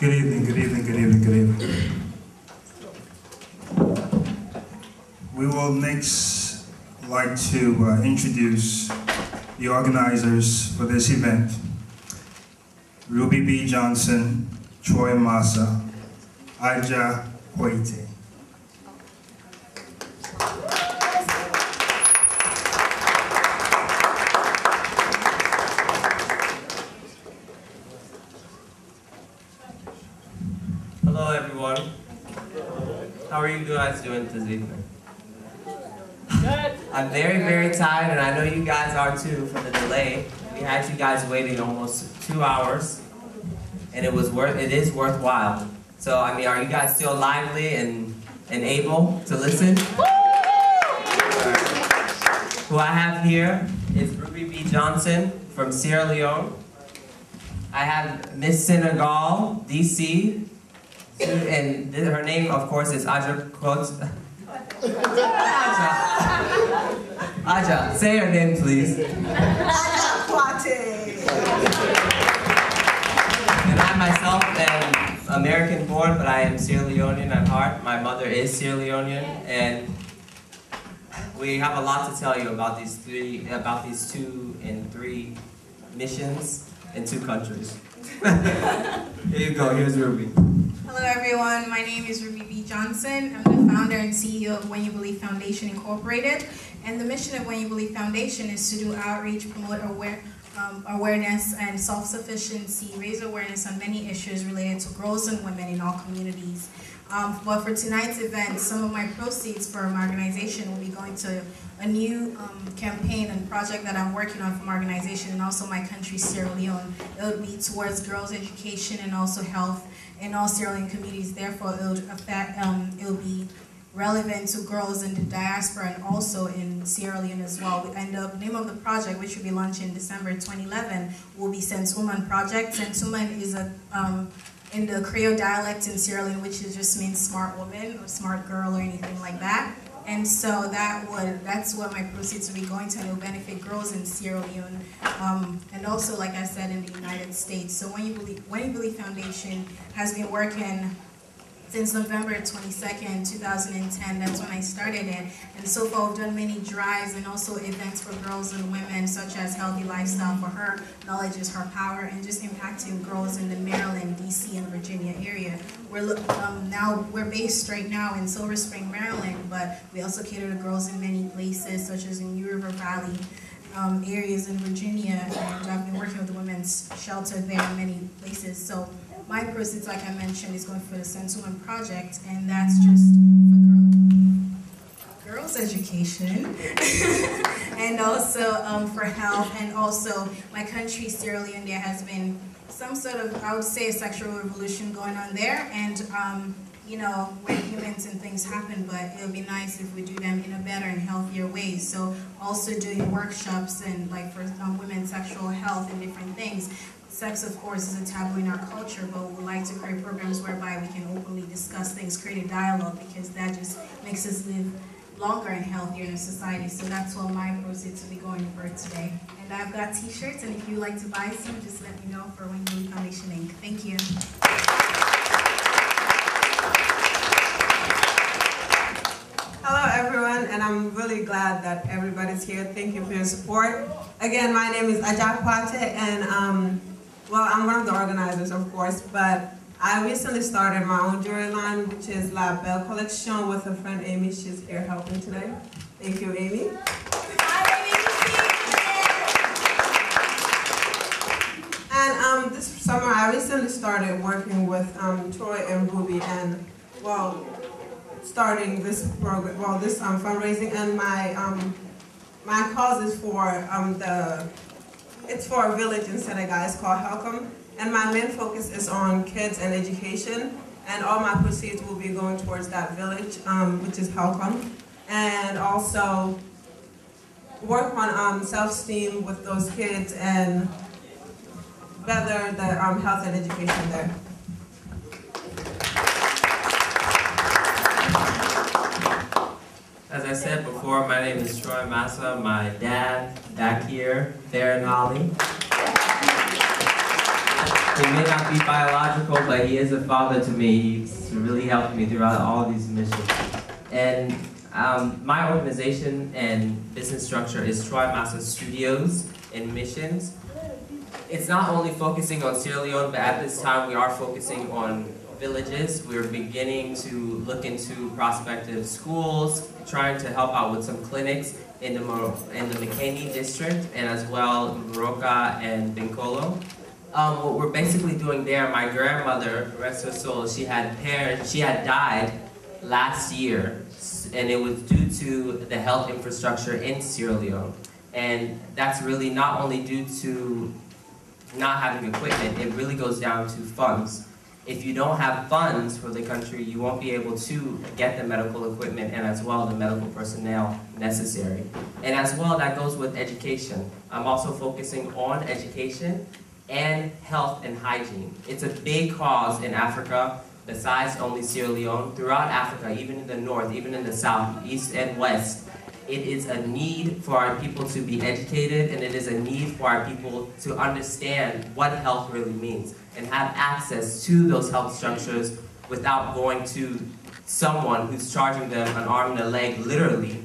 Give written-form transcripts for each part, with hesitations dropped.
Good evening, good evening, good evening, good evening. We will next like to introduce the organizers for this event. Ruby B. Johnson, Troy Massa, Aja Hoite. Hello everyone. How are you guys doing this evening? Good. I'm very, very tired, and I know you guys are too for the delay. We had you guys waiting almost 2 hours, and it is worthwhile. So I mean, are you guys still lively and able to listen? Who I have here is Ruby B. Johnson from Sierra Leone. I have Miss Senegal, DC. And her name, of course, is Aja Kot. Aja, say her name, please. Aja Kwate. And I myself am American born, but I am Sierra Leonean at heart. My mother is Sierra Leonean, and we have a lot to tell you about these 2 and 3 missions in 2 countries. Here you go. Here's Ruby. Hello everyone, my name is Ruby B. Johnson. I'm the founder and CEO of When You Believe Foundation Incorporated. And the mission of When You Believe Foundation is to do outreach, promote awareness and self-sufficiency, raise awareness on many issues related to girls and women in all communities. But for tonight's event, some of my proceeds for my organization will be going to a new campaign and project that I'm working on from my organization and also my country, Sierra Leone. It would be towards girls' education and also health in all Sierra Leone communities. Therefore, it will be relevant to girls in the diaspora and also in Sierra Leone as well. And the name of the project, which will be launched in December 2011, will be Sensuman Project. Sensuman is in the Creole dialect in Sierra Leone, which just means smart woman or smart girl or anything like that. And so that's what my proceeds will be going to, and it will benefit girls in Sierra Leone, and also, like I said, in the United States. So When You Believe Foundation has been working since November 22nd, 2010. That's when I started it. And so far we've done many drives and also events for girls and women, such as Healthy Lifestyle for Her, Knowledge is Her Power, and just impacting girls in the Maryland, DC, and Virginia area. We're based right now in Silver Spring, Maryland, but we also cater to girls in many places, such as in New River Valley, areas in Virginia, and I've been working with the women's shelter there in many places. So my proceeds, like I mentioned, is going for the Sensuman Project, and that's just for girls' education, and also for health, and also my country, Sierra Leone, there has been some sort of, I would say, a sexual revolution going on there, and you know, we're humans and things happen, but it would be nice if we do them in a better and healthier way. So also doing workshops and like for women's sexual health and different things. Sex, of course, is a taboo in our culture, but we would like to create programs whereby we can openly discuss things, create a dialogue, because that just makes us live longer and healthier in a society. So that's what my proceeds will be going for today. And I've got t-shirts, and if you would like to buy some, just let me know for When You Believe Foundation Inc. Thank you. Hello everyone, and I'm really glad that everybody's here. Thank you for your support. Again, my name is Aja Kwate, and well, I'm one of the organizers, of course, but I recently started my own jewelry line, which is La Belle Collection, with a friend Amy. She's here helping today. Thank you, Amy. And this summer, I recently started working with Troy and Ruby, and well, starting this program, well, this fundraising, and my cause is for it's for a village in Senegal. It's called Helcom, and my main focus is on kids and education, and all my proceeds will be going towards that village, which is Helcom, and also work on self-esteem with those kids and better the health and education there. As I said before, my name is Troy Massa. My dad, back here, Farron Holly. He may not be biological, but he is a father to me. He's really helped me throughout all these missions. And my organization and business structure is Troy Massa Studios and Missions. It's not only focusing on Sierra Leone, but at this time we are focusing on villages. We're beginning to look into prospective schools, trying to help out with some clinics in the McKinney district, and as well Moroka and Binkolo. What we're basically doing there, my grandmother, rest her soul, she had died last year, and it was due to the health infrastructure in Sierra Leone. And that's really not only due to not having equipment, it really goes down to funds. If you don't have funds for the country, you won't be able to get the medical equipment and as well the medical personnel necessary. And as well, that goes with education. I'm also focusing on education and health and hygiene. It's a big cause in Africa, besides only Sierra Leone. Throughout Africa, even in the north, even in the south, east and west, it is a need for our people to be educated, and it is a need for our people to understand what health really means and have access to those health structures without going to someone who's charging them an arm and a leg literally,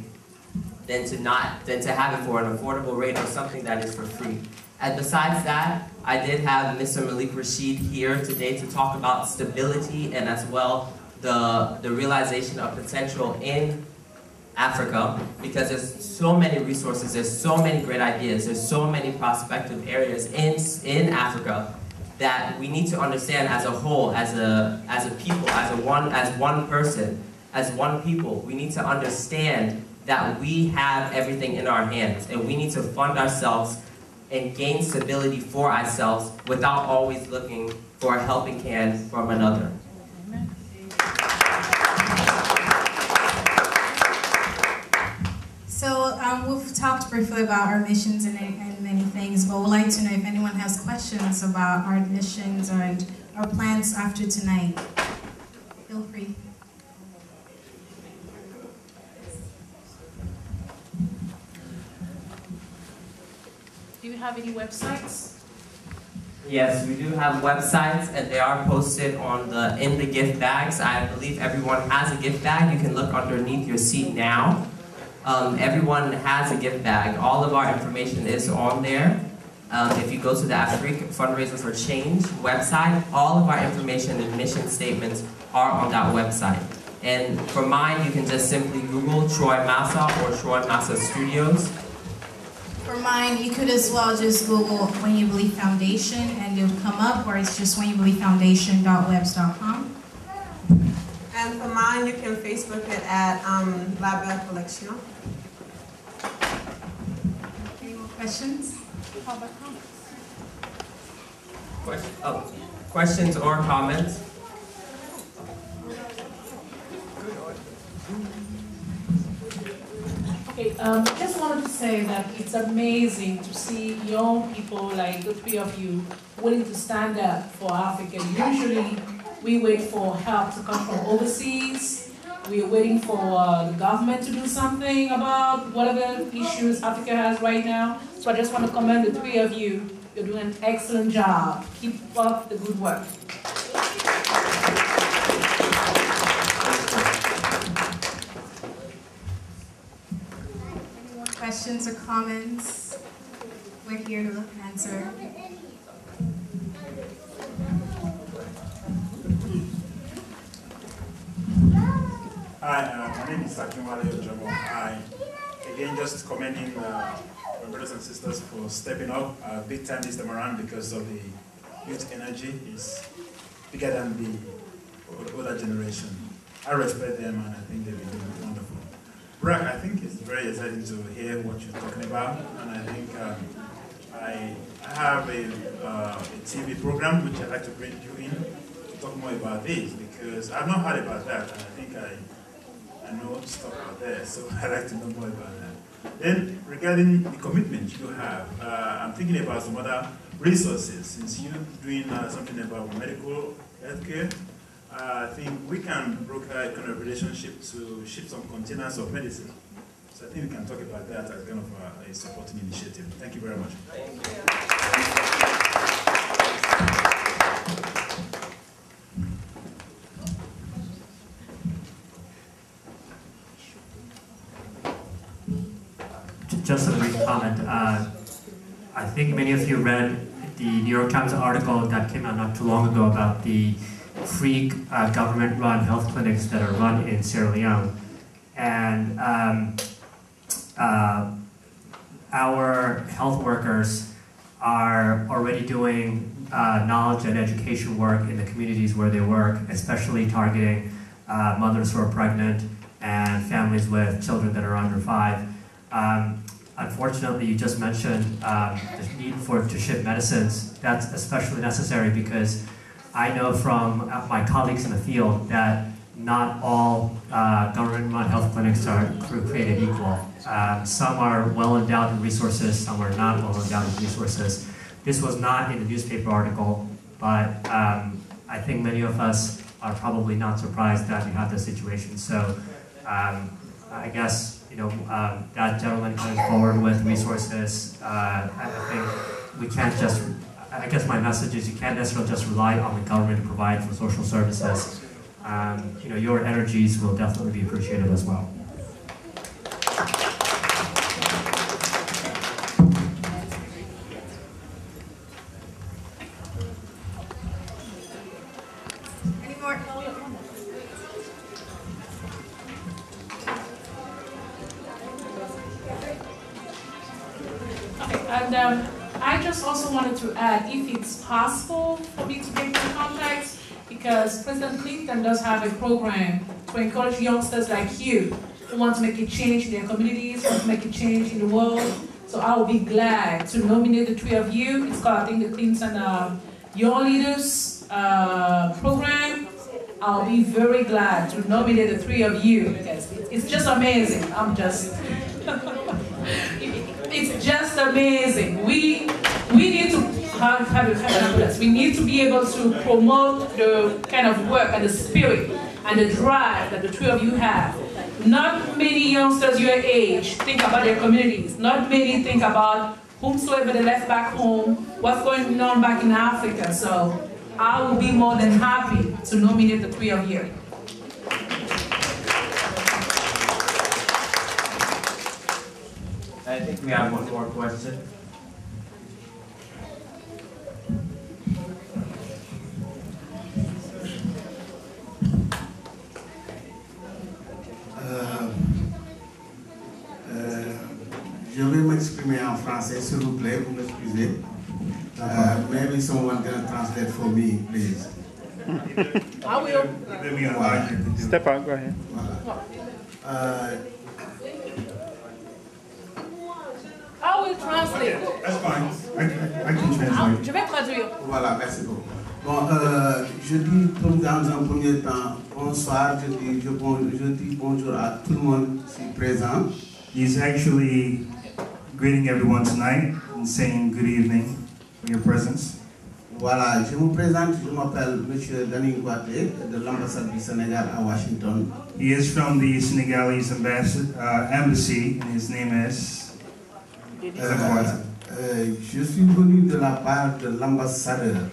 than to have it for an affordable rate or something that is for free. And besides that, I did have Mr. Malik Rashid here today to talk about stability and as well the realization of potential in Africa, because there's so many resources, there's so many great ideas, there's so many prospective areas in Africa that we need to understand as a whole, as a people, as one person, as one people. We need to understand that we have everything in our hands, and we need to fund ourselves and gain stability for ourselves without always looking for a helping hand from another. So we've talked briefly about our missions and many things, but we'd like to know if anyone has questions about our missions and our plans after tonight. Feel free. Do you have any websites? Yes, we do have websites, and they are posted on in the gift bags. I believe everyone has a gift bag. You can look underneath your seat now. Everyone has a gift bag. All of our information is on there. If you go to the Afrique Fundraising for Change website, all of our information and mission statements are on that website. And for mine, you can just simply Google Troy Massa or Troy Massa Studios. For mine, you could as well just Google When You Believe Foundation and it'll come up, or it's just whenyoubelievefoundation.webs.com. And for mine, you can Facebook it at La Belle Collection. Any more questions? How about comments? Questions or comments? Okay, just wanted to say that it's amazing to see young people like the three of you willing to stand up for Africa. Usually, we wait for help to come from overseas. We are waiting for the government to do something about whatever issues Africa has right now. So I just want to commend the three of you. You're doing an excellent job. Keep up the good work. Any more questions or comments? We're here to answer. Hi, my name is Akinwale Ojomo. Again, just commending my brothers and sisters for stepping up big time this time around, because of the youth energy is bigger than the older generation. I respect them, and I think they've been doing wonderful. Brock, I think it's very exciting to hear what you're talking about, and I think I have a TV program which I'd like to bring you in to talk more about this, because I've not heard about that, and I think I know stuff out there, so I'd like to know more about that. Then, regarding the commitment you have, I'm thinking about some other resources. Since you're doing something about medical healthcare, I think we can broker a kind of relationship to ship some containers of medicine. So I think we can talk about that as kind of a supporting initiative. Thank you very much. Thank you. just a brief comment. I think many of you read the New York Times article that came out not too long ago about the free government-run health clinics that are run in Sierra Leone. And our health workers are already doing knowledge and education work in the communities where they work, especially targeting mothers who are pregnant and families with children that are under 5. Unfortunately, you just mentioned the need to ship medicines. That's especially necessary because I know from my colleagues in the field that not all government-run health clinics are created equal. Some are well endowed in resources, some are not well endowed in resources. This was not in the newspaper article, but I think many of us are probably not surprised that we have this situation. So I guess that gentleman coming forward with resources, I think we can't just, I guess my message is you can't necessarily just rely on the government to provide for social services. Your energies will definitely be appreciated as well. Any more? And I just also wanted to add, if it's possible for me to get your contacts, because President Clinton does have a program to encourage youngsters like you who want to make a change in their communities, want to make a change in the world. So I will be glad to nominate the 3 of you. It's called, I think, the Clinton Young Leaders program. I'll be very glad to nominate the 3 of you because it's just amazing. It's just amazing. We need to have we need to be able to promote the kind of work and the spirit and the drive that the 3 of you have. Not many youngsters your age think about their communities. Not many think about whomsoever they left back home, what's going on back in Africa. So I will be more than happy to nominate the 3 of you. I think we have one more question. Je vais m'exprimer en français, s'il vous plaît, vous m'excusez. Maybe someone can translate for me, please. I will. Step out, go ahead. I will translate. That's fine. I can translate. Je vais traduire. Voilà, merci beaucoup. Bon, je dis dans un premier temps, bonsoir, je dis bonjour à tout le monde ici présent. He's actually greeting everyone tonight and saying good evening for your presence. Voilà, je me présente, je m'appelle M. Dani Ngwate de l'ambassade du Sénégal à Washington. He is from the Senegalese embassy, and his name is... Je suis venu de la part de l'ambassadeur.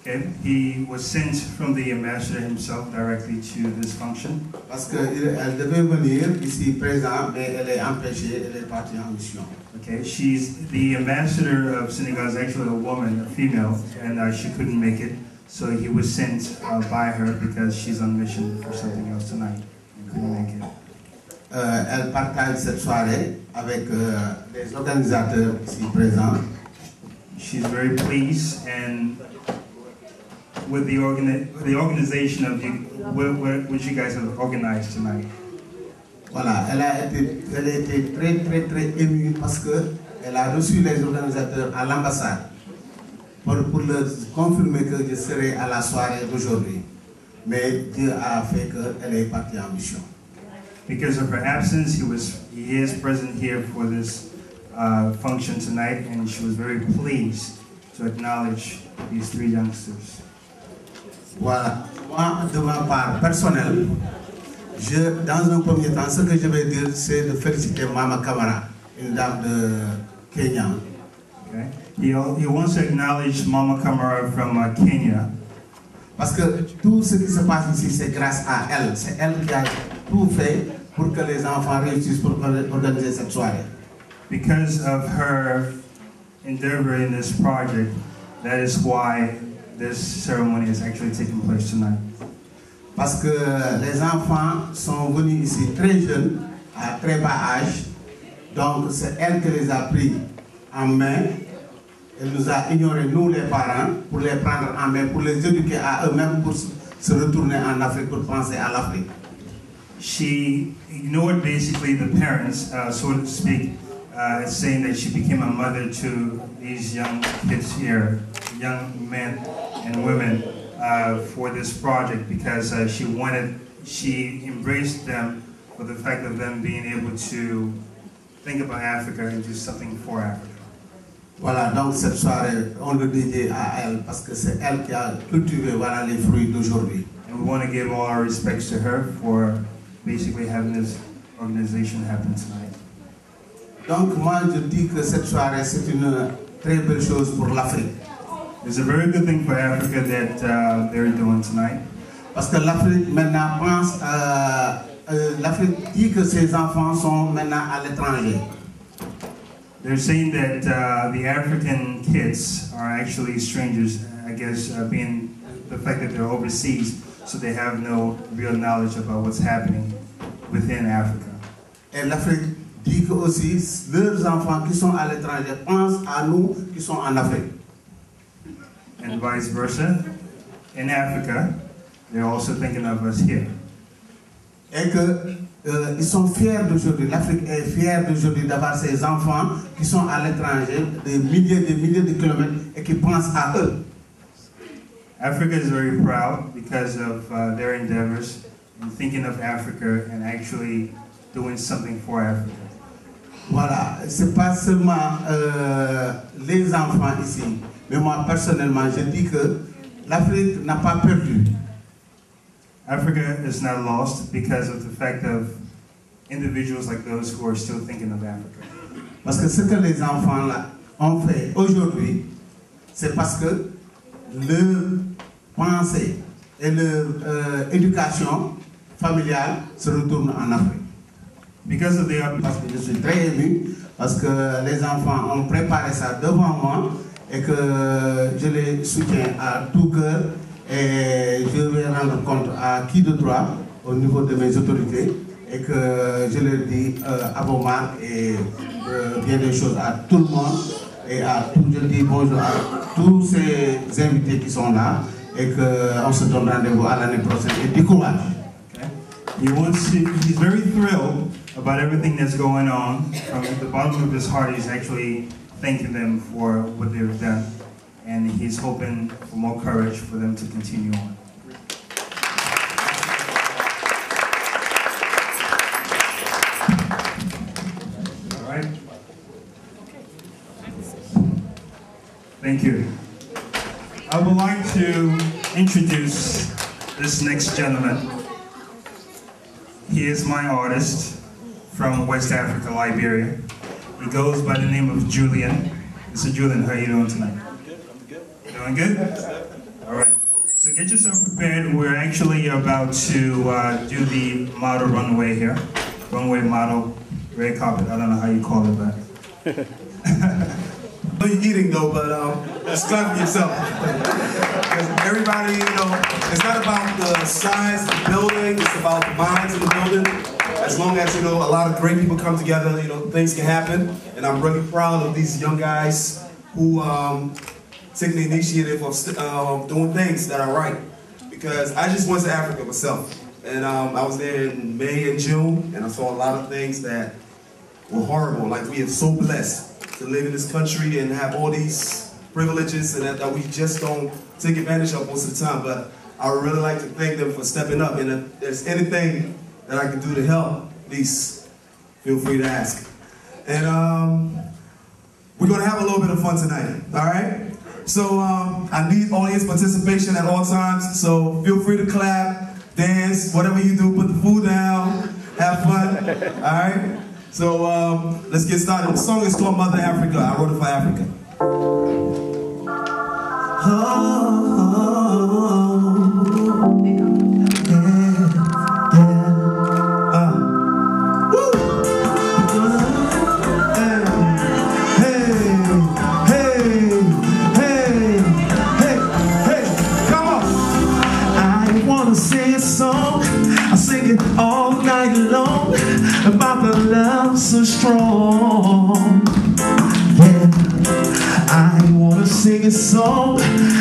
Okay. He was sent from the ambassador himself directly to this function. Parce qu'elle devait venir ici présent, mais elle est empêchée, elle est partie en mission. Okay, the ambassador of Senegal is actually a woman, a female, and she couldn't make it, so he was sent by her because she's on mission for something else tonight and couldn't make it. Elle partage cette soirée avec les organisateurs ici présents. She's very pleased and with the organization of what you guys have organized tonight. Voilà, elle a été très émue parce qu'elle a reçu les organisateurs à l'ambassade pour leur confirmer que je serai à la soirée d'aujourd'hui. Mais Dieu a fait qu'elle est partie en mission. Because of her absence, he is present here for this function tonight, and she was very pleased to acknowledge these 3 youngsters. Voilà, moi, de ma part personnelle, dans un premier temps, ce que je vais dire, c'est de féliciter Mama Kamara, une dame de Kenya. Okay. He wants to acknowledge Mama Kamara from Kenya. Parce que tout ce qui se passe ici, c'est grâce à elle. C'est elle qui a tout fait pour que les enfants réussissent pour organiser cette soirée. because of her endeavor in this project, that is why this ceremony is actually taking place tonight. Parce que les enfants sont venus ici très jeunes, à très bas âge, donc c'est elle qui les a pris en main. Elle nous a ignoré, nous les parents, pour les prendre en main, pour les éduquer à eux-mêmes, pour se retourner en Afrique, pour penser à l'Afrique. She ignored basically the parents, so to speak, saying that she became a mother to these young kids here, young men and women, for this project because she embraced them for the fact of them being able to think about Africa and do something for Africa. Voilà, donc cette soirée, on le dédie à elle parce que c'est elle qui a cultivé voilà, les fruits d'aujourd'hui. And we want to give all our respects to her for basically having this organization happen tonight. Donc moi je dis que cette soirée c'est une très belle chose pour l'Afrique. It's a very good thing for Africa that they're doing tonight. Parce que l'Afrique maintenant pense, l'Afrique dit que ses enfants sont maintenant à l'étranger. They're saying that the African kids are actually strangers, I guess, being the fact that they're overseas, so they have no real knowledge about what's happening within Africa. Et l'Afrique dit que aussi leurs enfants qui sont à l'étranger pensent à nous qui sont en Afrique. And vice versa. In Africa, they're also thinking of us here. Et que ils sont fiers d'aujourd'hui, l'Afrique est fière d'aujourd'hui d'avoir ces enfants qui sont à l'étranger, des milliers de kilomètres, et qui pensent à eux. Africa is very proud because of their endeavors in thinking of Africa and actually doing something for Africa. Voilà, c'est pas seulement les enfants ici, mais moi personnellement je dis que l'Afrique n'a pas perdu. Africa is not lost because of the fact of individuals like those who are still thinking of Africa. Parce que ce que les enfants là ont fait aujourd'hui, c'est parce que leur pensée et leur éducation familiale se retournent en Afrique. Because of parce que je suis très ému, parce que les enfants ont préparé ça devant moi et que je les soutiens à tout cœur. Et je vais rendre compte à qui de droit au niveau de mes autorités et que je leur dis à vos marques et bien des choses à tout le monde et à tout, je dis bonjour à tous ces invités qui sont là et qu'on se donne rendez-vous à l'année prochaine et du courage. Okay. He's very thrilled about everything that's going on. From the bottom of his heart, he's actually thanking them for what they've done. And he's hoping for more courage for them to continue on. All right. Thank you. I would like to introduce this next gentleman. He is my artist from West Africa, Liberia. He goes by the name of Julian. Mr. Julian, how are you doing tonight? Doing good? All right. So get yourself prepared. We're actually about to do the model runway here. Runway model, red carpet. I don't know how you call it, but. What you're eating though, but it's time for yourself. Because everybody, you know, it's not about the size of the building, it's about the minds of the building. As long as, you know, a lot of great people come together, you know, things can happen. And I'm really proud of these young guys who taking the initiative of doing things that are right. Because I just went to Africa myself. And I was there in May and June, and I saw a lot of things that were horrible. Like, we are so blessed to live in this country and have all these privileges and that we just don't take advantage of most of the time. But I would really like to thank them for stepping up. And if there's anything that I can do to help, please feel free to ask. And we're going to have a little bit of fun tonight, all right? So I need audience participation at all times, so feel free to clap, dance, whatever you do, put the food down, have fun, all right? So let's get started. The song is called Mother Africa. I wrote it for Africa. strong. Yeah, I wanna sing a song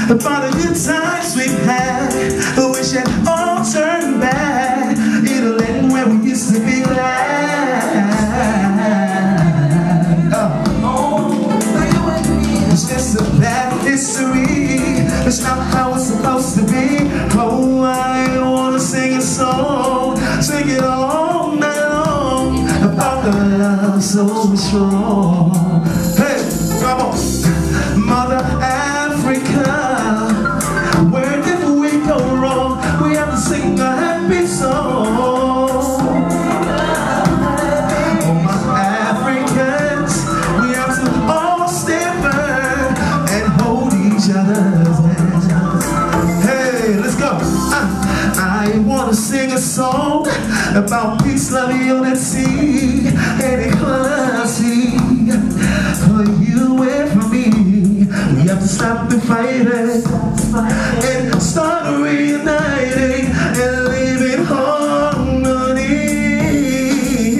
about the good times we've had. I wish it all turned back in a land where we used to be glad. It's just a bad history. It's not how it's supposed to be. Oh, I wanna sing a song, sing it all night long, about the love so strong. Hey, come on. Mother Africa, where did we go wrong? We have to sing a happy song. Oh, my Africans, we have to all stand firm and hold each other's hands. Hey, let's go. I wanna sing a song about peace, love, unity, and equality for you and for me. We have to stop the fighting and start reuniting and live in harmony.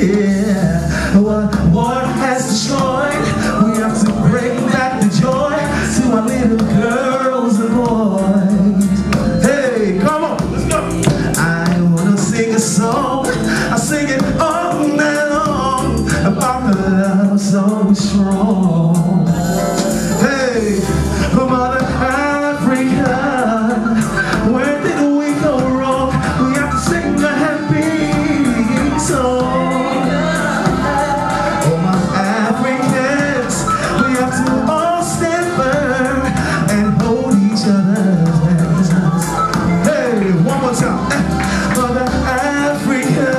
Yeah. What war has destroyed, we have to bring back the joy to our little girls and boys. Hey, come on, let's go. I wanna sing a song, I sing it all night long, about the love so strong. Hey, Mother Africa, where did we go wrong? We have to sing a happy song. Oh, my Africans, we have to all stand firm and hold each other's hands. Hey, one more time. Mother Africa,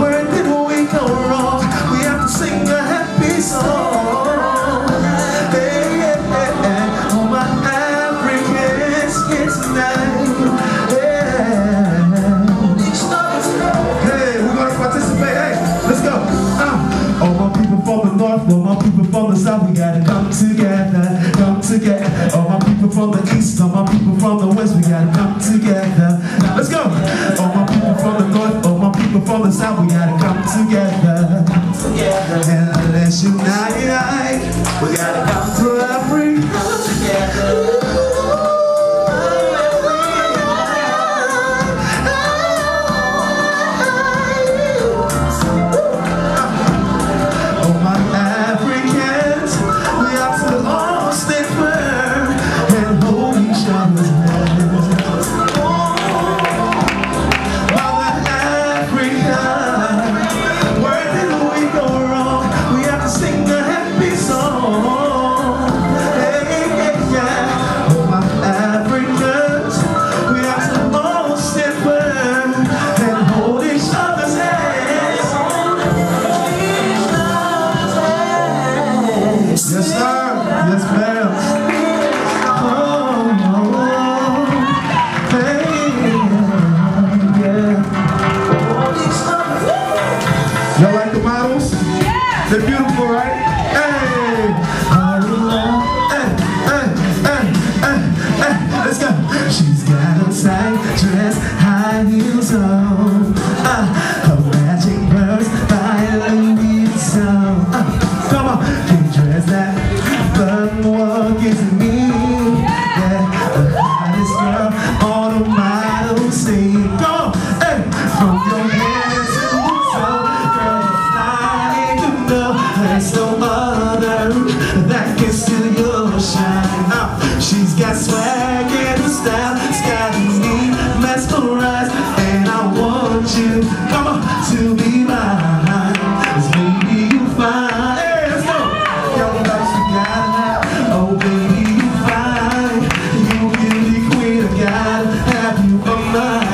where did we go wrong? We have to sing a happy song. All my people from the south, we gotta come together, come together. All my people from the east, all my people from the west, we gotta come together. Let's go. All my people from the north, all my people from the south, we gotta come together, and let's unite. We gotta come to Africa together. Yes, sir. Yes, ma'am. Y'all like the models? Yeah. They're beautiful, right? Hey. Let's go. She's got a tight dress, high heels on. Her matching purse by Louis Vuitton. Come on, can you dress that? But what gives me? Yeah, the hottest girl on the model scene. Go on, hey, from your head to the toe, girl, you're flying to know there's no other that can steal your shine. She's got swag and style, it's got me mesmerized, and I want you, come on, to be mine. 'Cause baby, you fine. Hey, let's go. Young love, you got it. Oh, baby, you fine. You beauty queen, I gotta have you on mine.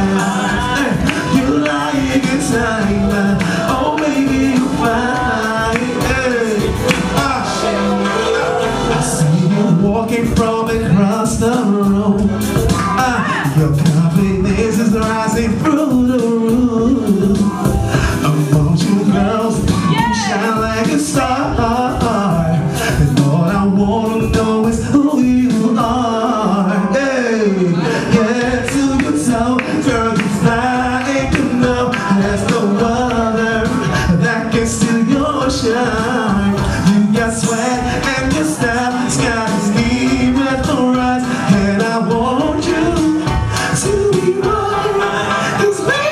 Hey, you like a time. Oh, baby, you fine. Hey, I see you walking from across the room. Your confidence is rising through the roof. Among you girls, you shine like a star. And all I wanna know is who you are. Hey, get to your toe, girl, you fly and you know there's no other that can steal your shine. You got swag and your style, sky's me with the rise, and I want you to be mine. It's baby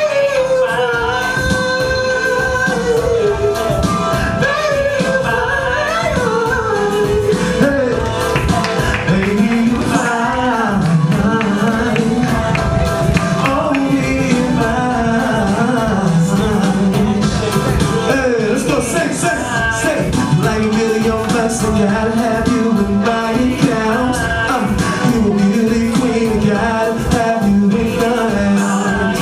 gotta have you in my account. You a beauty queen, gotta have you in my arms.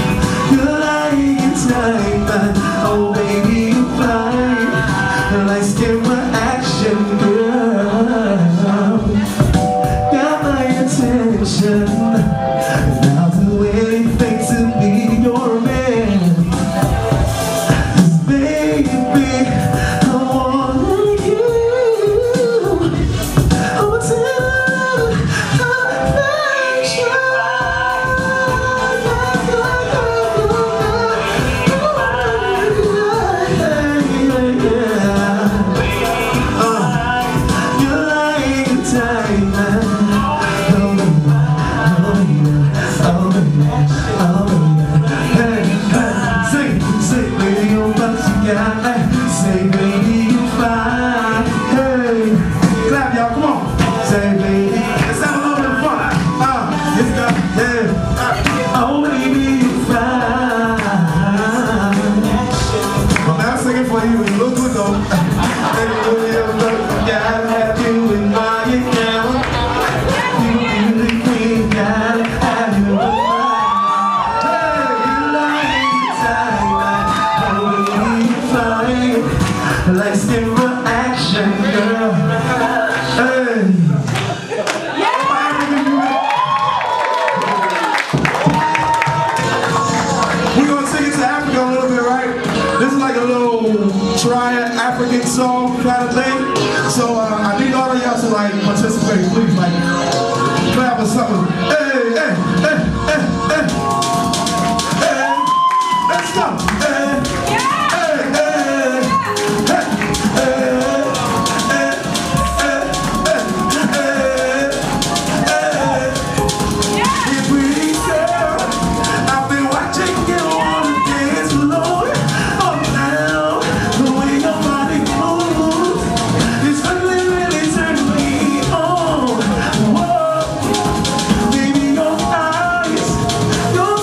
You're like a diamond, oh baby you're fine. Like skin my action, girl. Got my attention, and I'll do anything to be your man. 'Cause baby, I want you. Say baby you fine. Hey, clap y'all, come on. Say baby, let's have a little bit of fun. Let's go. Yeah. Oh baby you fine. Well, now I'm singing for you. You look good though. Gotta have you in my account. You really queen, gotta have you in my. Hey, you like diamond, oh baby you fine. Like skin for action, girl. Hey. We're gonna take it to Africa a little bit, right? This is like a little triad African song kind of thing. So I need all of y'all to like participate, please, like clap or something. Hey, hey, hey, hey, hey. Hey, let's go. Hey. Your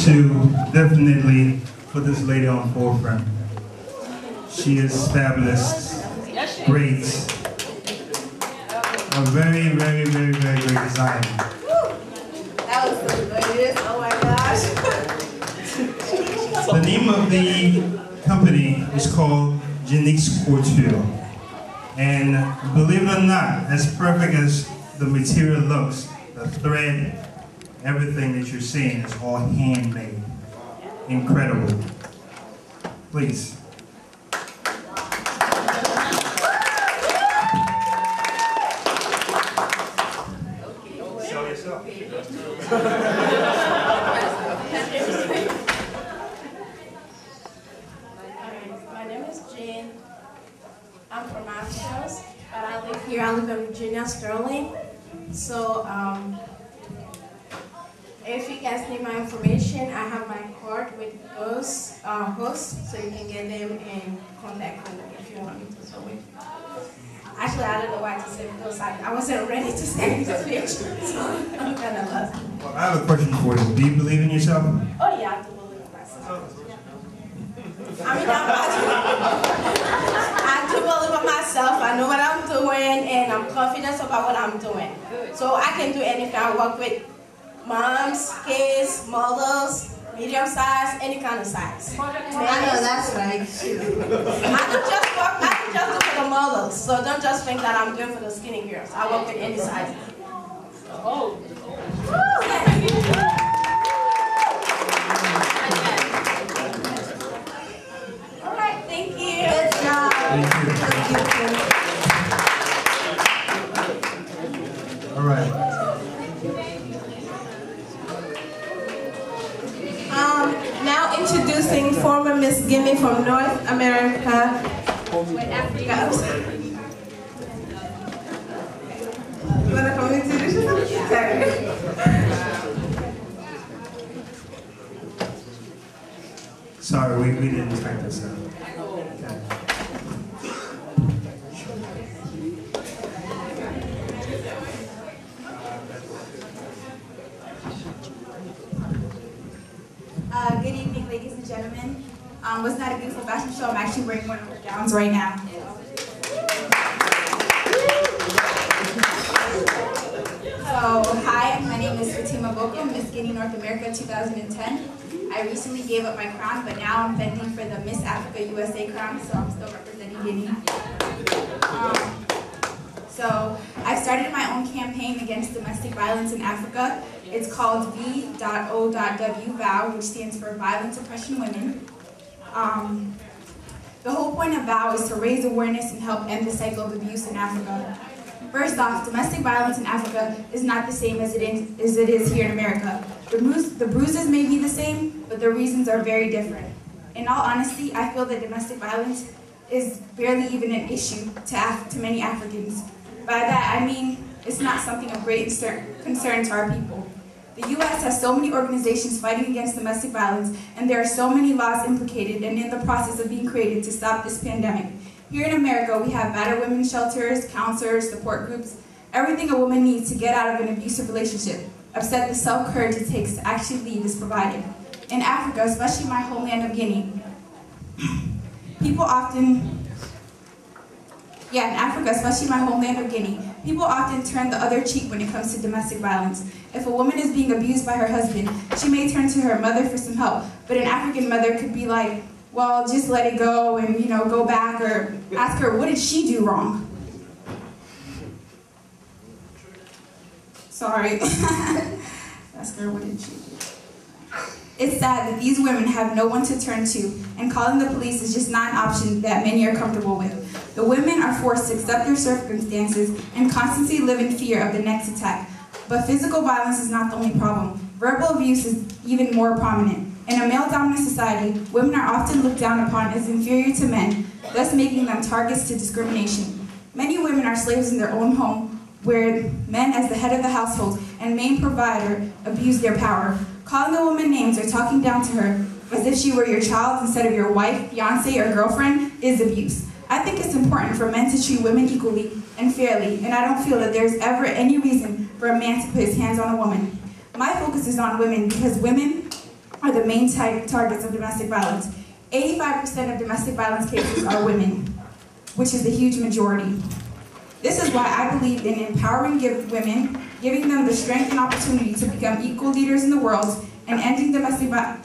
to definitely put this lady on forefront. She is fabulous, great, a very, very, very, very great designer. That was so good. Oh my gosh. The name of the company is called Genix Couture. And believe it or not, as perfect as the material looks, the thread, everything that you're seeing is all handmade. Incredible. Please. Show yourself. My name is Jane. I'm from Africa, but I live here. I live in Virginia, Sterling. So, if you guys need my information, I have my card with those hosts, so you can get them and contact me if you want me to. So, actually, I don't know why to say because I wasn't ready to say this picture, so I'm kind of lost. Well, I have a question for you. Do you believe in yourself? Oh yeah, I do believe in myself. I mean, I do believe in myself. I know what I'm doing, and I'm confident about what I'm doing. So I can do anything. I work with moms, kids, models, medium size, any kind of size. I know that's right. I don't just do for the models. So don't just think that I'm doing for the skinny girls. I work with any size. Oh. All right, thank you. Good job. Thank you. All right. Now introducing former Miss Gimme from North America. Wait, Africa. You want to come into this? Sorry. Sorry, we didn't type this out. Okay. Good evening, ladies and gentlemen. Wasn't that a beautiful fashion show? I'm actually wearing one of her gowns right now. So, hi, my name is Fatima Boko, Miss Guinea North America 2010. I recently gave up my crown, but now I'm bending for the Miss Africa USA crown, so I'm still representing Guinea. So, I've started my own campaign against domestic violence in Africa. It's called V.O.W, VOW, which stands for Violence Oppression Women. The whole point of VOW is to raise awareness and help end the cycle of abuse in Africa. First off, domestic violence in Africa is not the same as it is here in America. The bruises may be the same, but the reasons are very different. In all honesty, I feel that domestic violence is barely even an issue to many Africans. By that, I mean it's not something of great concern to our people. The U.S. has so many organizations fighting against domestic violence, and there are so many laws implicated and in the process of being created to stop this pandemic. Here in America, we have battered women's shelters, counselors, support groups, everything a woman needs to get out of an abusive relationship, except the self-courage it takes to actually leave is provided. In Africa, especially my homeland of Guinea, people often turn the other cheek when it comes to domestic violence. If a woman is being abused by her husband, she may turn to her mother for some help, but an African mother could be like, well, just let it go and, go back, or ask her, what did she do wrong? Sorry. Ask her, what did she do? It's sad that these women have no one to turn to, and calling the police is just not an option that many are comfortable with. The women are forced to accept their circumstances and constantly live in fear of the next attack. But physical violence is not the only problem. Verbal abuse is even more prominent. In a male-dominant society, women are often looked down upon as inferior to men, thus making them targets to discrimination. Many women are slaves in their own home, where men, as the head of the household and main provider, abuse their power. Calling a woman names or talking down to her as if she were your child instead of your wife, fiancé, or girlfriend is abuse. I think it's important for men to treat women equally and fairly, and I don't feel that there's ever any reason for a man to put his hands on a woman. My focus is on women because women are the main targets of domestic violence. 85% of domestic violence cases are women, which is the huge majority. This is why I believe in empowering women, giving them the strength and opportunity to become equal leaders in the world, and ending domestic violence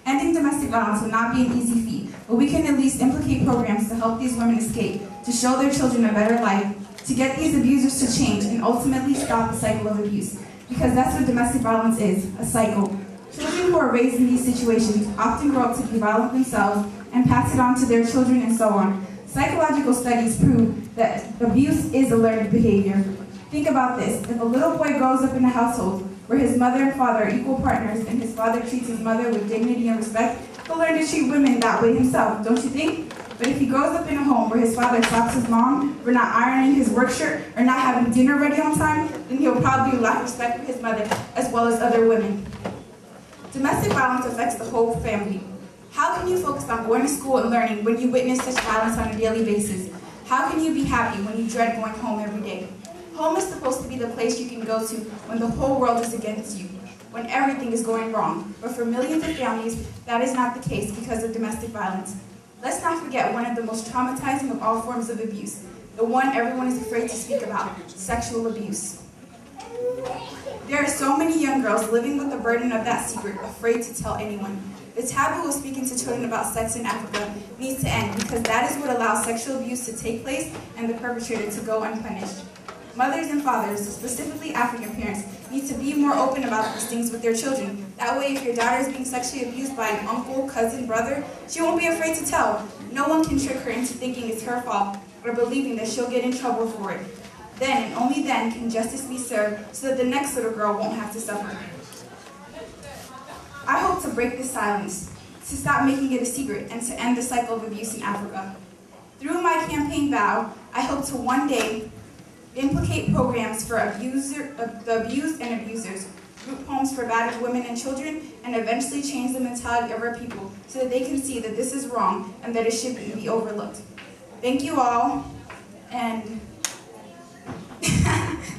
Ending domestic violence will not be an easy feat, but we can at least implicate programs to help these women escape, to show their children a better life, to get these abusers to change, and ultimately stop the cycle of abuse. Because that's what domestic violence is, a cycle. Children who are raised in these situations often grow up to be violent themselves and pass it on to their children and so on. Psychological studies prove that abuse is a learned behavior. Think about this. If a little boy grows up in a household where his mother and father are equal partners and his father treats his mother with dignity and respect, he'll learn to treat women that way himself, don't you think? But if he grows up in a home where his father slaps his mom for not ironing his work shirt or not having dinner ready on time, then he'll probably lack respect for his mother as well as other women. Domestic violence affects the whole family. How can you focus on going to school and learning when you witness such violence on a daily basis? How can you be happy when you dread going home every day? Home is supposed to be the place you can go to when the whole world is against you, when everything is going wrong. But for millions of families, that is not the case because of domestic violence. Let's not forget one of the most traumatizing of all forms of abuse, the one everyone is afraid to speak about, sexual abuse. There are so many young girls living with the burden of that secret, afraid to tell anyone. The taboo of speaking to children about sex in Africa needs to end because that is what allows sexual abuse to take place and the perpetrator to go unpunished. Mothers and fathers, specifically African parents, need to be more open about these things with their children. That way, if your daughter is being sexually abused by an uncle, cousin, brother, she won't be afraid to tell. No one can trick her into thinking it's her fault or believing that she'll get in trouble for it. Then, and only then, can justice be served so that the next little girl won't have to suffer. I hope to break this silence, to stop making it a secret, and to end the cycle of abuse in Africa. Through my campaign vow, I hope to one day implicate programs for the abused and abusers, group homes for battered women and children, and eventually change the mentality of our people so that they can see that this is wrong and that it shouldn't be overlooked. Thank you all, and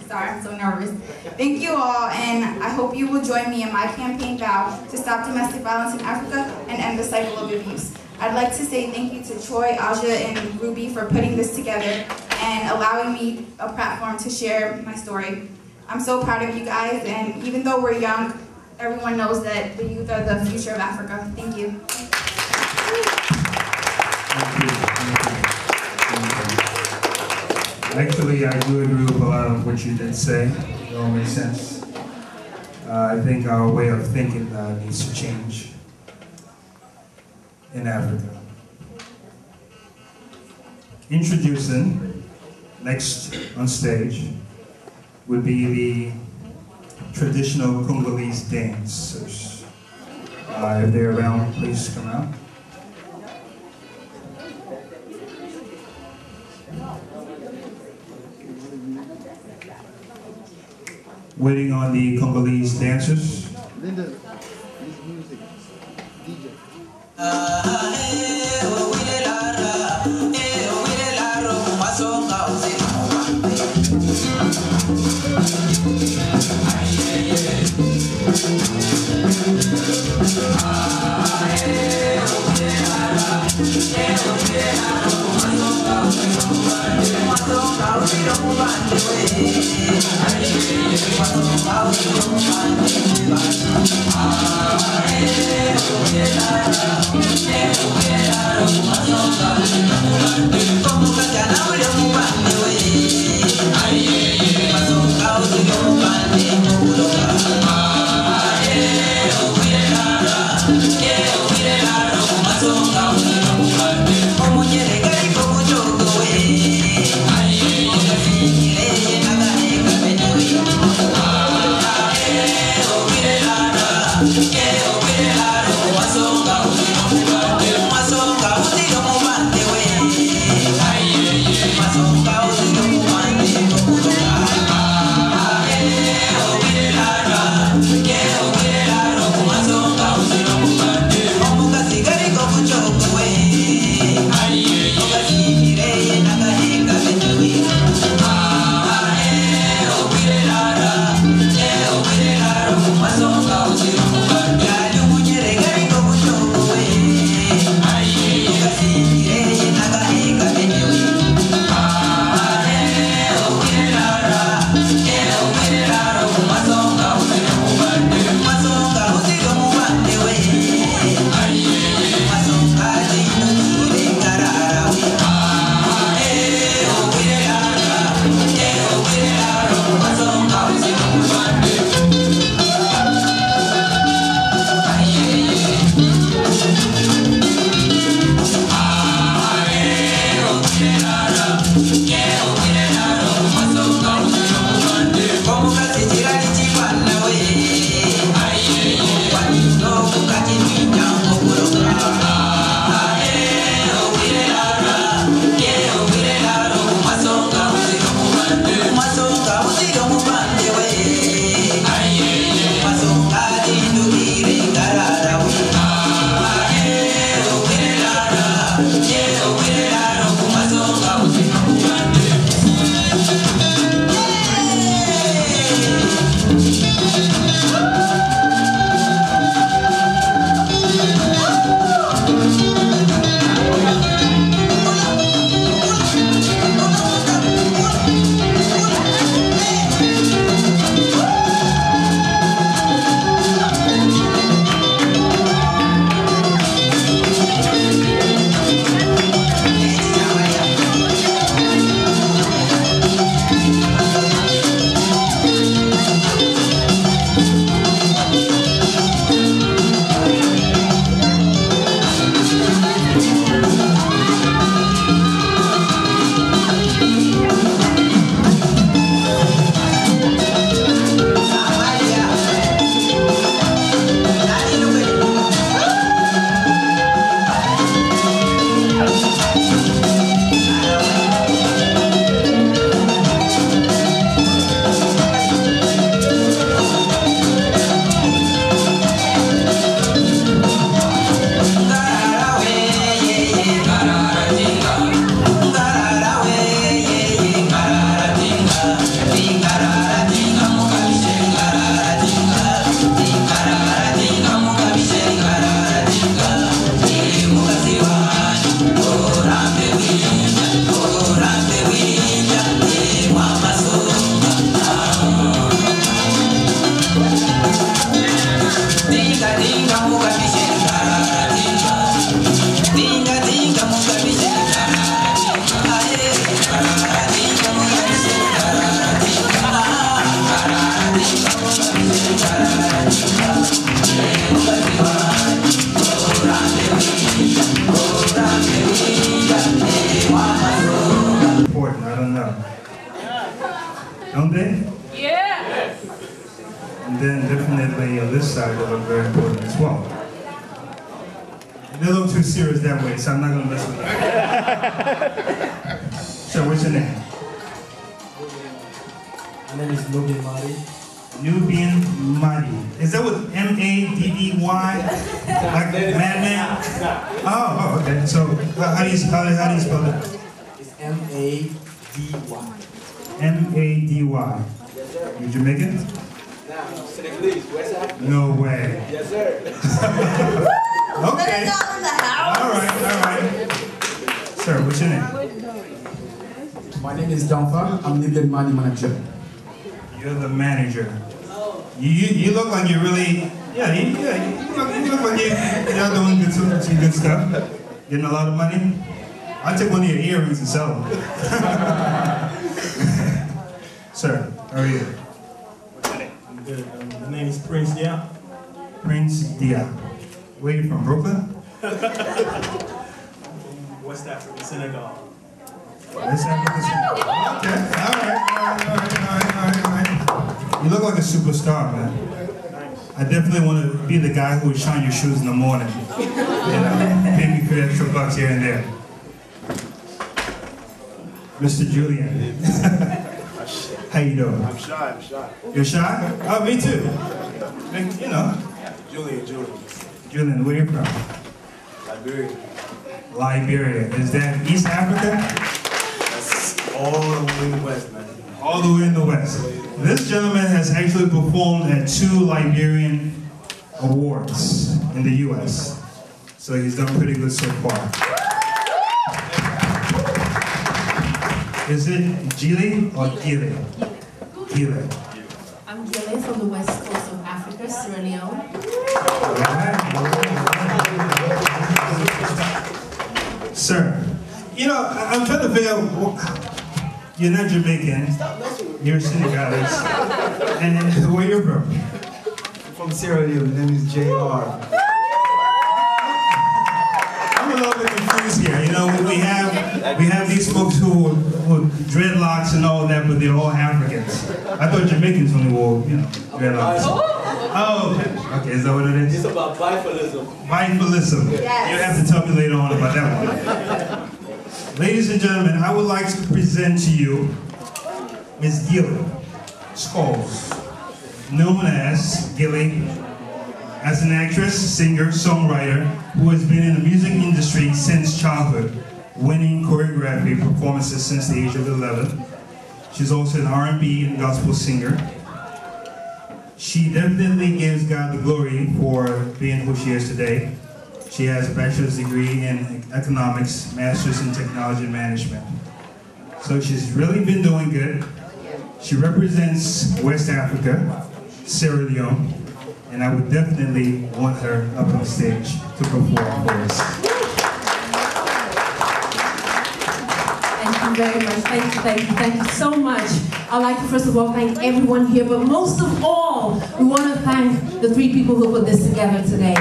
sorry, I'm so nervous. Thank you all, and I hope you will join me in my campaign vow to stop domestic violence in Africa and end the cycle of abuse. I'd like to say thank you to Troy, Aja, and Ruby for putting this together and allowing me a platform to share my story. I'm so proud of you guys, and even though we're young, everyone knows that the youth are the future of Africa. Thank you. Actually, I do agree with a lot of what you did say. It all makes sense. I think our way of thinking needs to change in Africa. Introducing, next on stage, would be the traditional Congolese dancers. If they're around, please come out. Waiting on the Congolese dancers. Linda, this music, DJ. Masonga decided to look very important as well. They look too serious that way, so I'm not going to mess with them. So, what's your name? My name is Nubian Madi. Nubian Madi. Is that what M-A-D-D-Y? Like madman? Oh, okay. So, how do you spell it? It's M-A-D-Y. M-A-D-Y. You Jamaican? No, Senegalese, West Africa. No way. Yes, sir. Okay. All right. Sir, what's your name? My name is Danfa. I'm Nubian Madi manager. You're the manager. You look like you're really, you look like you're doing some good stuff. Getting a lot of money. I'll take one of your earrings and sell them. Sir, how are you? What's your name? I'm good. My name is Prince Dia. Prince Dia. Where are you from, Brooklyn? West Africa, Senegal. West Africa, Senegal. Okay, all right. You look like a superstar, man. I definitely want to be the guy who would shine your shoes in the morning. Pay me a few extra bucks here and there. Mr. Julian. How you doing? I'm shy. You're shy? Oh, me too. You know. Julian, where are you from? Liberia. Is that East Africa? That's all the way in the West, man. All the way in the West. This gentleman has actually performed at 2 Liberian awards in the U.S. So he's done pretty good so far. Is it Gile or Gile? Gile. I'm Gile from the west coast of Africa, Sierra Leone. Sir, I'm trying to figure out, you're not Jamaican, you're Senegalese, and where you're from? From Sierra Leone. My name is J.R. I'm a little bit confused here. We have these folks who dreadlocks and all that, but they're all Africans. I thought Jamaicans only wore, dreadlocks. Oh, okay, is that what it is? It's about bipholism. Bipholism. Yes. You have to tell me later on about that one. Ladies and gentlemen, I would like to present to you Ms. Gilly Scholes, known as Gilly, as an actress, singer, songwriter, who has been in the music industry since childhood, winning choreography performances since the age of 11. She's also an R&B and gospel singer. She definitely gives God the glory for being who she is today. She has a bachelor's degree in economics, master's in technology and management. So she's really been doing good. She represents West Africa, Sierra Leone, and I would definitely want her up on stage to perform for us. Thank you very much. Thank you so much. I'd like to first of all thank everyone here, but most of all, we want to thank the 3 people who put this together today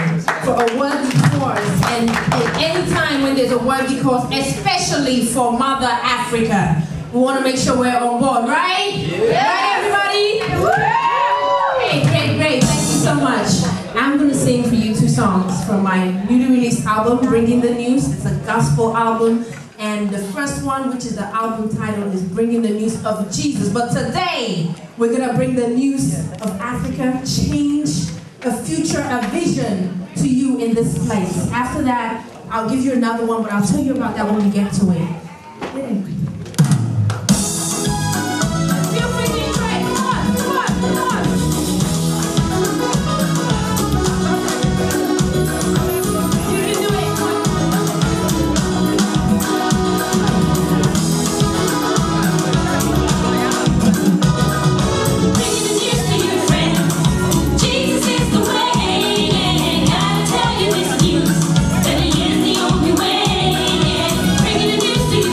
for a worthy cause. And at any time when there's a worthy cause, especially for Mother Africa, we want to make sure we're on board, right? Yeah. Right, everybody? Great. Thank you so much. I'm going to sing for you 2 songs from my newly released album, Bringing the News. It's a gospel album. And the first one, which is the album title, is Bringing the News of Jesus. But today, we're going to bring the news of Africa, change, a future, a vision to you in this place. After that, I'll give you another one, but I'll tell you about that when we get to it. Yeah. Feel free to enjoy it. Come on. You can do it. Bringing the news to you.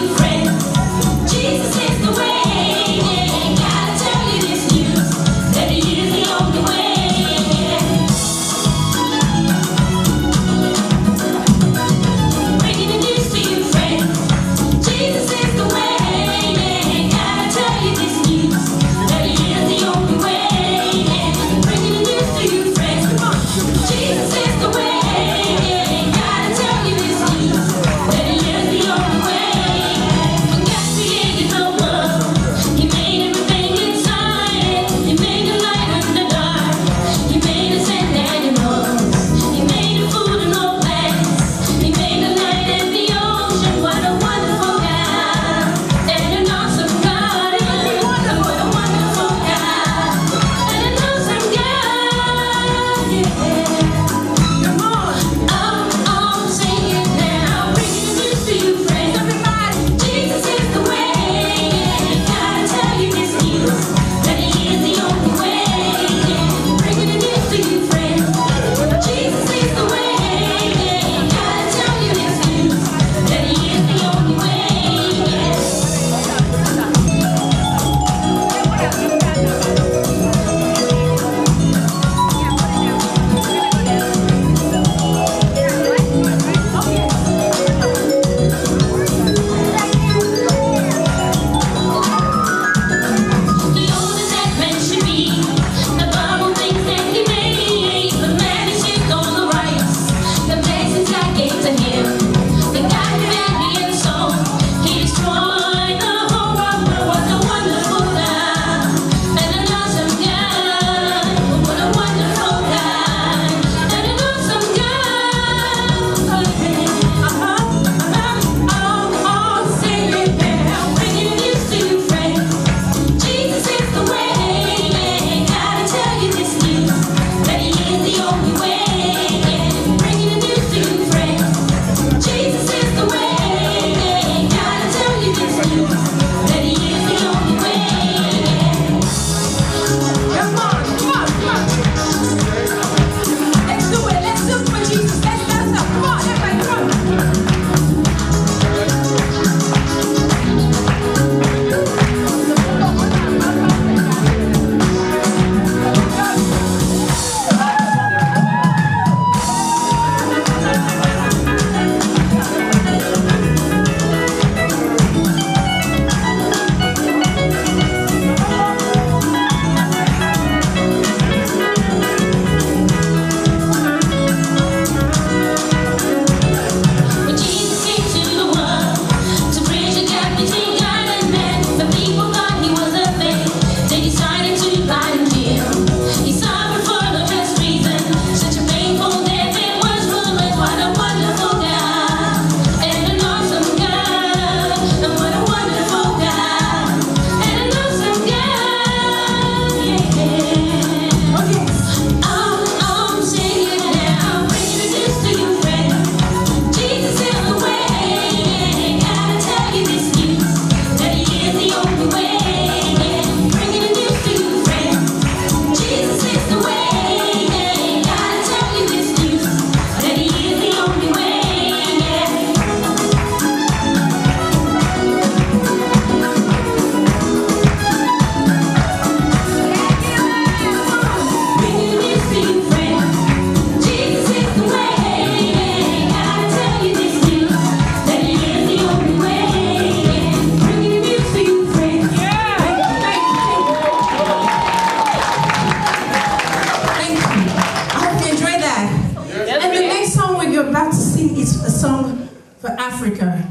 think it's a song for Africa.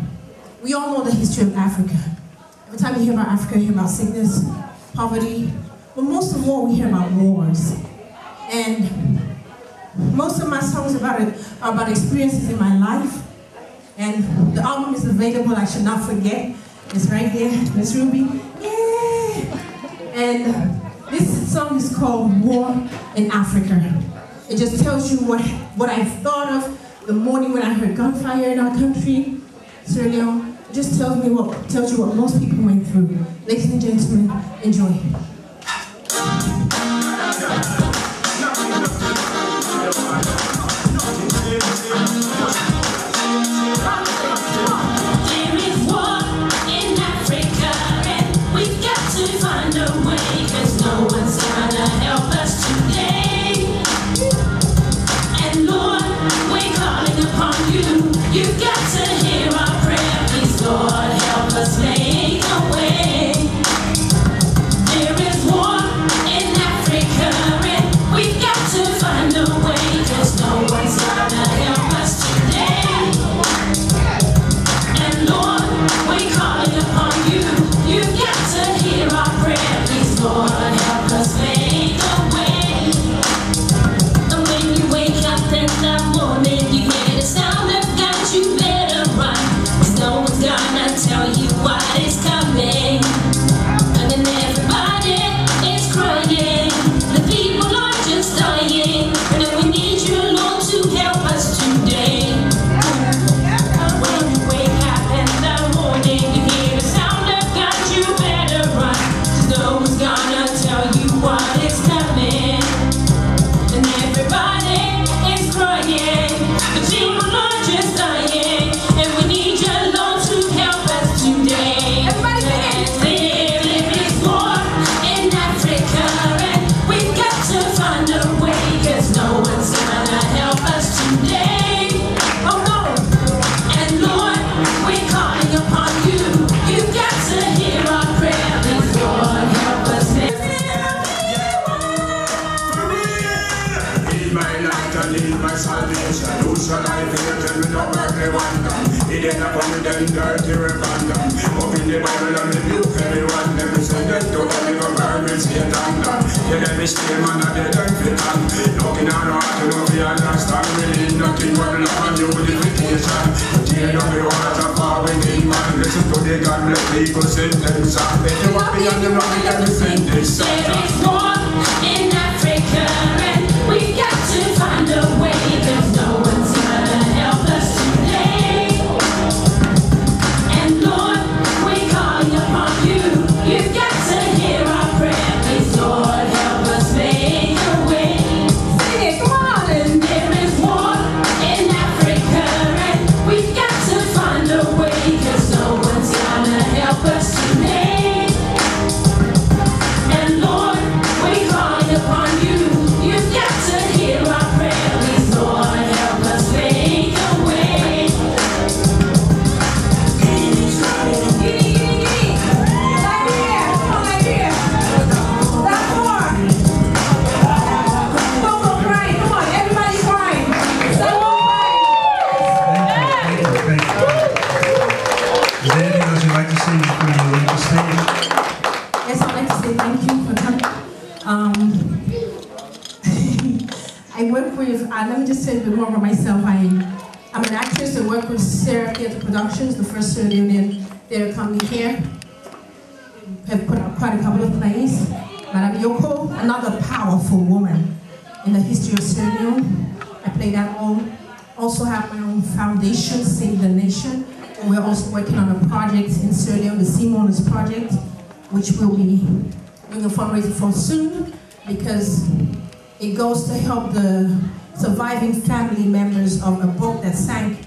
We all know the history of Africa. Every time you hear about Africa, you hear about sickness, poverty, but most of all, we hear about wars. And most of my songs are about experiences in my life. And the album is available, I should not forget. It's right there, Miss Ruby. Yeah! And this song is called War in Africa. It just tells you what I thought of the morning when I heard gunfire in our country, Sierra Leone. It just tells you what most people went through. Ladies and gentlemen, enjoy. You've got to hear our prayer, please Lord, help us make a way. There is war in Africa and we've got to find a way, 'cause no one's gonna help us today. And Lord, we're calling upon you. You've got to hear our prayer, please Lord, help us make a way. And when you wake up in the morning, you hear the sound of you better run, 'cause no one's gonna tell you what is coming. And then everybody is crying, the people are just dying, and then we need you, Lord, to help us today. When you wake up in the morning, you hear the sound of God, you better run, 'cause no one's gonna tell you what is coming. And everybody is crying, the people are just dying, and we need your Lord to help us today. There is war in Africa, and we've got to find a way, 'cause no one's gonna help us today. Oh no! And Lord, we're calling upon you. You've got to hear our prayer, please Lord, help us. My life and need my salvation. Who shall I fear? Tell me now everyone come. It ain't upon me them dirty revandom. Open the Bible and rebuke everyone. Them say them to only go burn with Satan. Yeah, them is still man and they don't fit on. Looking at our heart to know we understand. We need nothing but love and unification. Tear down the water for within man. Listen to the God bless people sing them song. If you want me on the rock, you can sing this song. There is war in Africa, and we've got to find a way, 'cause no one's gonna help us today. And Lord, we're calling upon you. You've got to hear our prayer, please Lord, help us make a way. Sing it, come on! And there is war in Africa, and we've got to find a way, 'cause no one's gonna help us today. And Lord, we're calling upon you. You've got to hear our prayer, please Lord, help us make a way. Giddy, giddy, giddy. Right here, come on, right here. That more. Don't cry, come on, everybody's crying. That Is there anything else you'd like to say before you leave the stage? Yes, I'd like to say thank you for coming. I work with, let me just say a bit more about myself. I'm an actress. I work with Sarah Theatre Productions, the first Sierra Leonean theatre company here. Have put out quite a couple of plays. Madame Yoko, another powerful woman in the history of Sierra Leone. I play that role. Also have my own foundation, Save the Nation. And we're also working on a project in Sierra Leone, the Simon's Project, which we'll be doing a fundraiser for soon, because it goes to help the surviving family members of a boat that sank.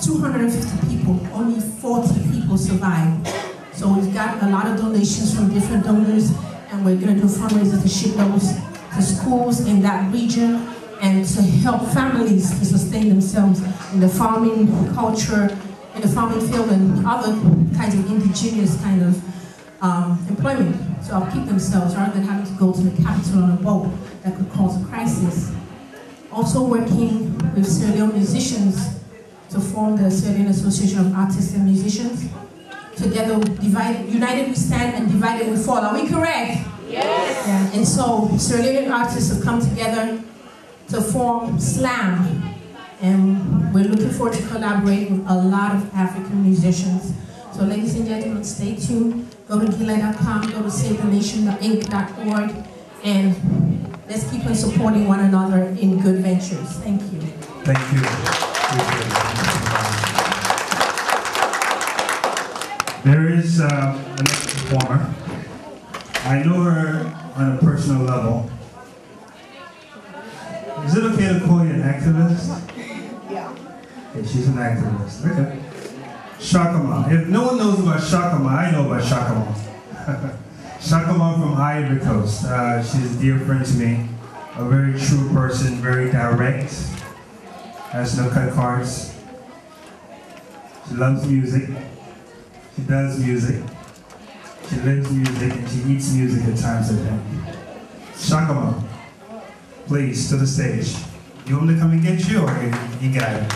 250 people, only 40 people survived. So we've got a lot of donations from different donors, and we're going to do fundraisers to ship those to schools in that region and to help families to sustain themselves in the farming culture, in the farming field, and other kinds of indigenous kind of employment. So upkeep themselves rather than having to go to the capital on a boat that could cause a crisis. Also working with Sierra Leone musicians to form the Sierra Leone Association of Artists and Musicians. Together, united we stand and divided we fall. Are we correct? Yes. Yeah. And so Sierra Leone artists have come together to form SLAM. And we're looking forward to collaborating with a lot of African musicians. So ladies and gentlemen, stay tuned. Go to gila.com, go to SaveTheNation.inc.org, and let's keep on supporting one another in good ventures. Thank you. Thank you. There is another performer. I know her on a personal level. Is it okay to call you an activist? Yeah. Okay, she's an activist. Okay. Shakama. If no one knows about Shakama, I know about Shakama. Shakama from Ivory Coast. She's a dear friend to me. A very true person, very direct. Has no cut cards. She loves music. She does music. She lives music and she eats music at times a day. Shakama, please, to the stage. You want me to come and get you, or you got it?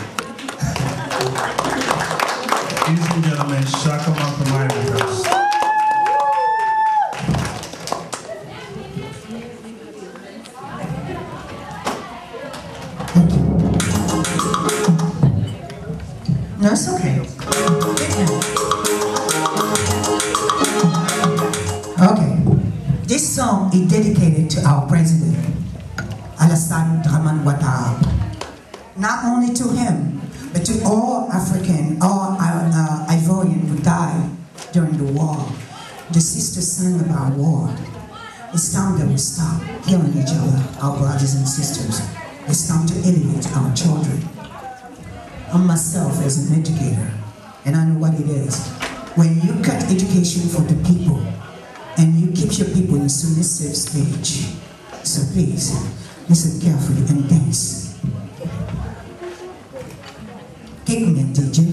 Ladies and gentlemen, Shakama from Ivory Coast. No, it's okay. Okay. This song is dedicated to our president, Alassane Dramane Ouattara. Not only to him, but to all African, all Ivorian who died during the war. The sisters sang about war. It's time that we stop killing each other, our brothers and sisters. It's time to educate our children. I'm myself as an educator, and I know what it is. When you cut education for the people, and you keep your people in submissive stage. So please, listen carefully and dance. Kick me, DJ.